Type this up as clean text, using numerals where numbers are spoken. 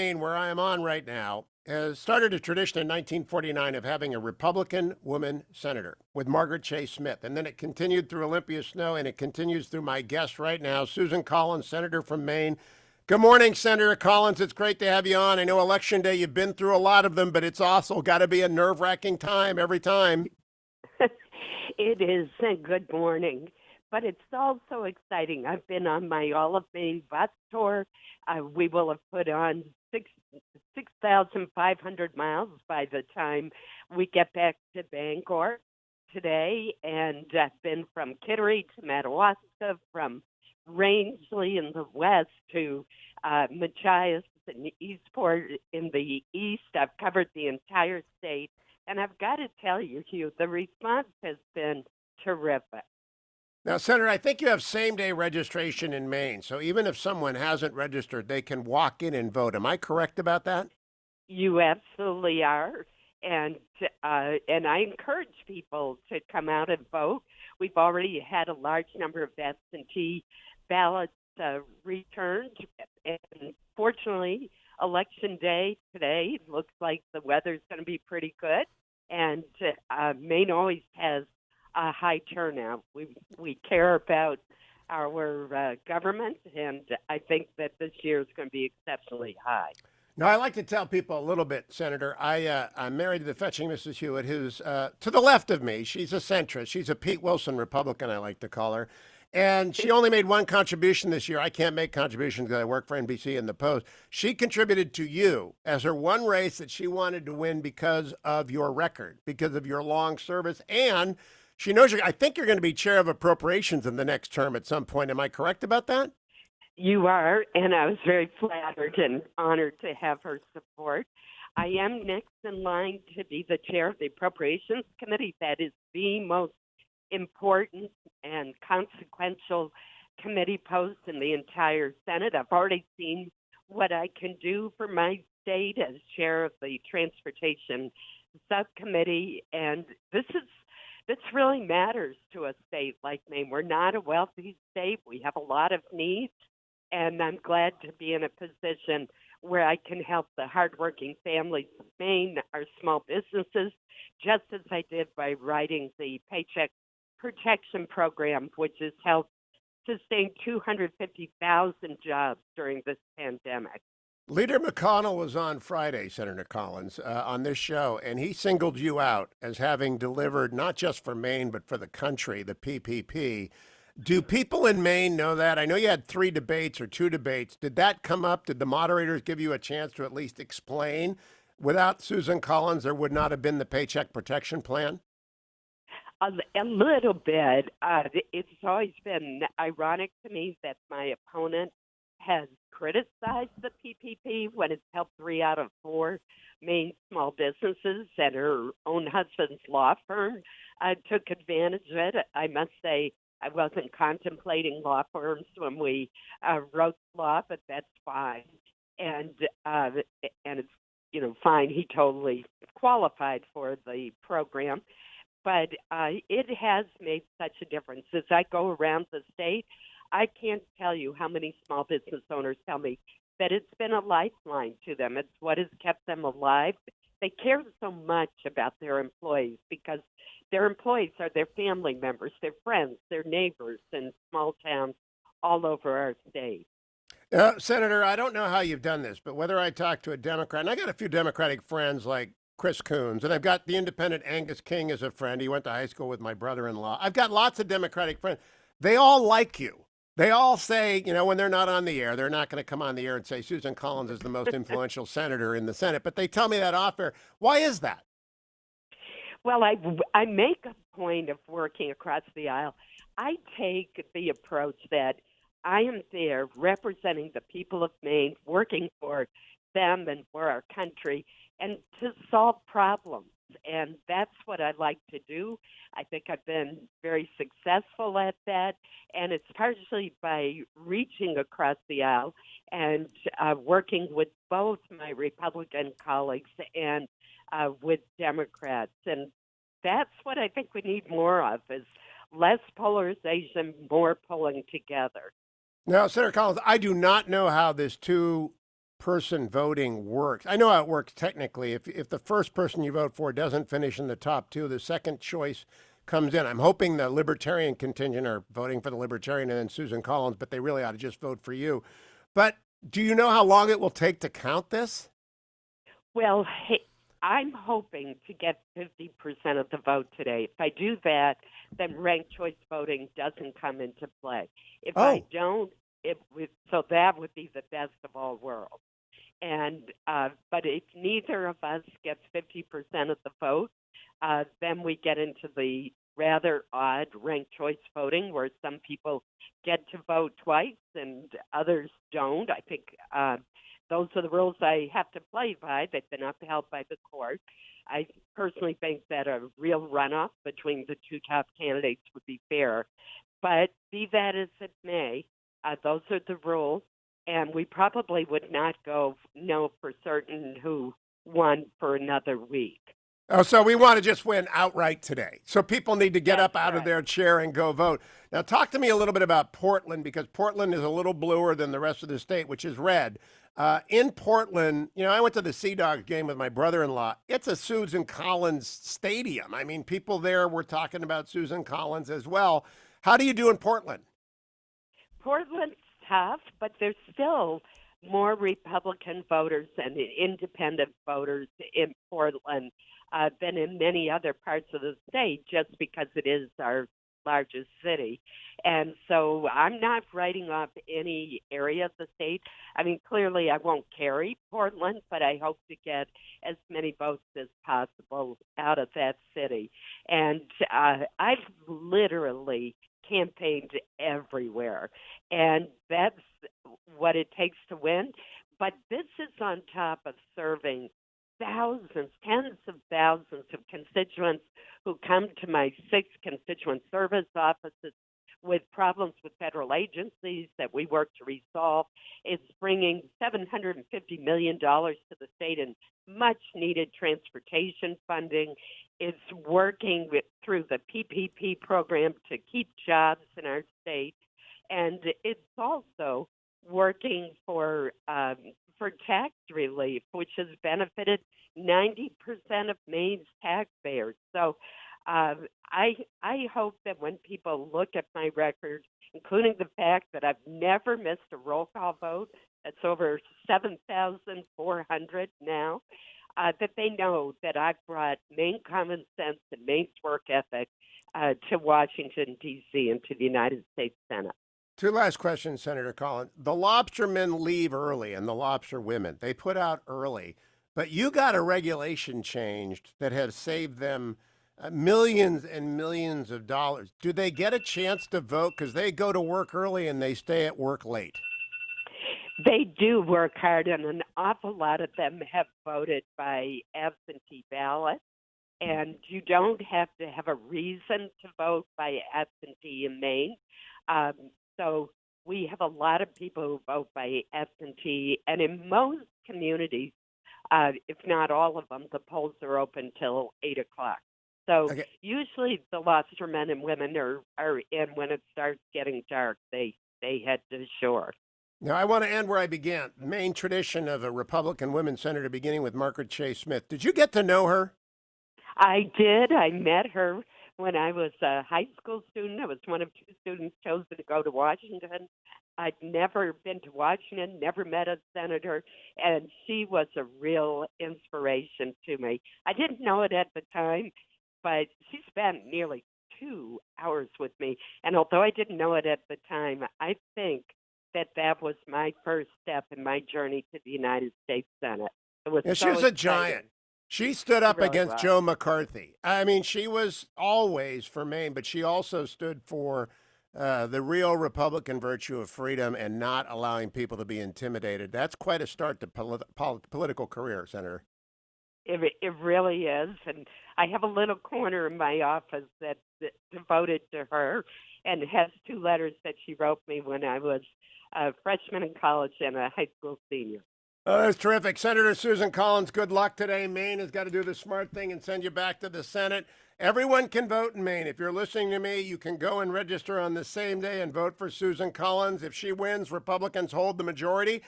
Maine, where I am on right now, has started a tradition in 1949 of having a Republican woman senator with Margaret Chase Smith. And then it continued through Olympia Snowe, and it continues through my guest right now, Susan Collins, senator from Maine. Good morning, Senator Collins. It's great to have you on. I know Election Day, you've been through a lot of them, but it's also got to be a nerve-wracking time every time. It is. Good morning. But it's also exciting. I've been on my All of Maine Bus Tour. We will have put on 6,500 miles by the time we get back to Bangor today. And I've been from Kittery to Madawaska, from Rangeley in the west to Machias and Eastport in the east. I've covered the entire state. And I've got to tell you, Hugh, the response has been terrific. Now, Senator, I think you have same-day registration in Maine. So even if someone hasn't registered, they can walk in and vote. Am I correct about that? You absolutely are. And I encourage people to come out and vote. We've already had a large number of absentee ballots returned. And fortunately, Election Day today looks like the weather's going to be pretty good. And Maine always has a high turnout. We care about our government, and I think that this year is going to be exceptionally high. Now, I like to tell people a little bit, Senator. I'm married to the fetching Mrs. Hewitt, who's to the left of me. She's a centrist. She's a Pete Wilson Republican, I like to call her. And she only made one contribution this year. I can't make contributions because I work for NBC and the Post. She contributed to you as her one race that she wanted to win because of your record, because of your long service. And she knows I think you're going to be chair of Appropriations in the next term at some point. Am I correct about that? You are, and I was very flattered and honored to have her support. I am next in line to be the chair of the Appropriations Committee. That is the most important and consequential committee post in the entire Senate. I've already seen what I can do for my state as chair of the Transportation Subcommittee, and this really matters to a state like Maine. We're not a wealthy state. We have a lot of needs, and I'm glad to be in a position where I can help the hardworking families of Maine, our small businesses, just as I did by writing the Paycheck protection program, which has helped sustain 250,000 jobs during this pandemic. Leader McConnell was on Friday, Senator Collins, on this show, and he singled you out as having delivered not just for Maine, but for the country, the PPP. Do people in Maine know that? I know you had 3 debates or 2 debates. Did that come up? Did the moderators give you a chance to at least explain? Without Susan Collins, there would not have been the Paycheck Protection Plan? A little bit. It's always been ironic to me that my opponent has criticized the PPP when it's helped 3 out of 4 Maine small businesses, and her own husband's law firm took advantage of it. I must say, I wasn't contemplating law firms when we wrote the law, but that's fine. And it's fine. He totally qualified for the program. But it has made such a difference. As I go around the state, I can't tell you how many small business owners tell me that it's been a lifeline to them. It's what has kept them alive. They care so much about their employees because their employees are their family members, their friends, their neighbors in small towns all over our state. Senator, I don't know how you've done this, but whether I talk to a Democrat, and I got a few Democratic friends like Chris Coons, and I've got the independent Angus King as a friend. He went to high school with my brother-in-law. I've got lots of Democratic friends. They all like you. They all say, when they're not on the air, they're not going to come on the air and say Susan Collins is the most influential senator in the Senate. But they tell me that off air. Why is that? Well, I make a point of working across the aisle. I take the approach that I am there representing the people of Maine, working for them and for our country, and to solve problems. And that's what I like to do. I think I've been very successful at that. And it's partially by reaching across the aisle and working with both my Republican colleagues and with Democrats. And that's what I think we need more of is less polarization, more pulling together. Now, Senator Collins, I do not know how this person voting works. I know how it works technically. If the first person you vote for doesn't finish in the top two, the second choice comes in. I'm hoping the Libertarian contingent are voting for the Libertarian and then Susan Collins, but they really ought to just vote for you. But do you know how long it will take to count this? Well, hey, I'm hoping to get 50% of the vote today. If I do that, then ranked choice voting doesn't come into play. If I Oh, don't, so that would be the best of all worlds. And but if neither of us gets 50% of the vote, then we get into the rather odd ranked choice voting where some people get to vote twice and others don't. I think those are the rules I have to play by. They've been upheld by the court. I personally think that a real runoff between the two top candidates would be fair. But be that as it may, those are the rules, and we probably would not know for certain who won for another week. oh, so we want to just win outright today. So people need to get That's up out of right. their chair and go vote. Now, talk to me a little bit about Portland because Portland is a little bluer than the rest of the state, which is red. In Portland, I went to the Sea Dogs game with my brother-in-law. It's a Susan Collins stadium. I mean, people there were talking about Susan Collins as well. How do you do in Portland? Portland's tough, but there's still more Republican voters and independent voters in Portland than in many other parts of the state, just because it is our largest city. And so I'm not writing off any area of the state. I mean, clearly I won't carry Portland, but I hope to get as many votes as possible out of that city. And I've literally campaigned everywhere. And that's what it takes to win. But this is on top of serving thousands, tens of thousands of constituents who come to my 6 constituent service offices with problems with federal agencies that we work to resolve. It's bringing $750 million to the state in much needed transportation funding. It's working through the PPP program to keep jobs in our state. And it's also working for tax relief, which has benefited 90% of Maine's taxpayers. So I hope that when people look at my record, including the fact that I've never missed a roll call vote, that's over 7,400 now, that they know that I've brought Maine common sense and Maine's work ethic to Washington, D.C., and to the United States Senate. Two last questions, Senator Collins. The lobstermen leave early and the lobster women, they put out early, but you got a regulation changed that has saved them millions and millions of dollars. Do they get a chance to vote? Because they go to work early and they stay at work late. They do work hard, and an awful lot of them have voted by absentee ballot. And you don't have to have a reason to vote by absentee in Maine. So we have a lot of people who vote by absentee, and in most communities, if not all of them, the polls are open till 8 o'clock. So Okay. usually the lobstermen and women are in when it starts getting dark. They head to shore. Now, I want to end where I began. Maine tradition of a Republican women senator beginning with Margaret Chase Smith. Did you get to know her? I did. I met her when I was a high school student. I was one of 2 students chosen to go to Washington. I'd never been to Washington, never met a senator, and she was a real inspiration to me. I didn't know it at the time, but she spent nearly 2 hours with me. And although I didn't know it at the time, I think that was my first step in my journey to the United States Senate. It was Yeah, she so was a exciting. giant. She stood She up really against was. Joe McCarthy. I mean, she was always for Maine, but she also stood for the real Republican virtue of freedom and not allowing people to be intimidated. That's quite a start to political career, Senator. It really is, and I have a little corner in my office that devoted to her, and has 2 letters that she wrote me when I was a freshman in college and a high school senior. Oh, that's terrific. Senator Susan Collins, good luck today. Maine has got to do the smart thing and send you back to the Senate. Everyone can vote in Maine. If you're listening to me, you can go and register on the same day and vote for Susan Collins. If she wins, Republicans hold the majority.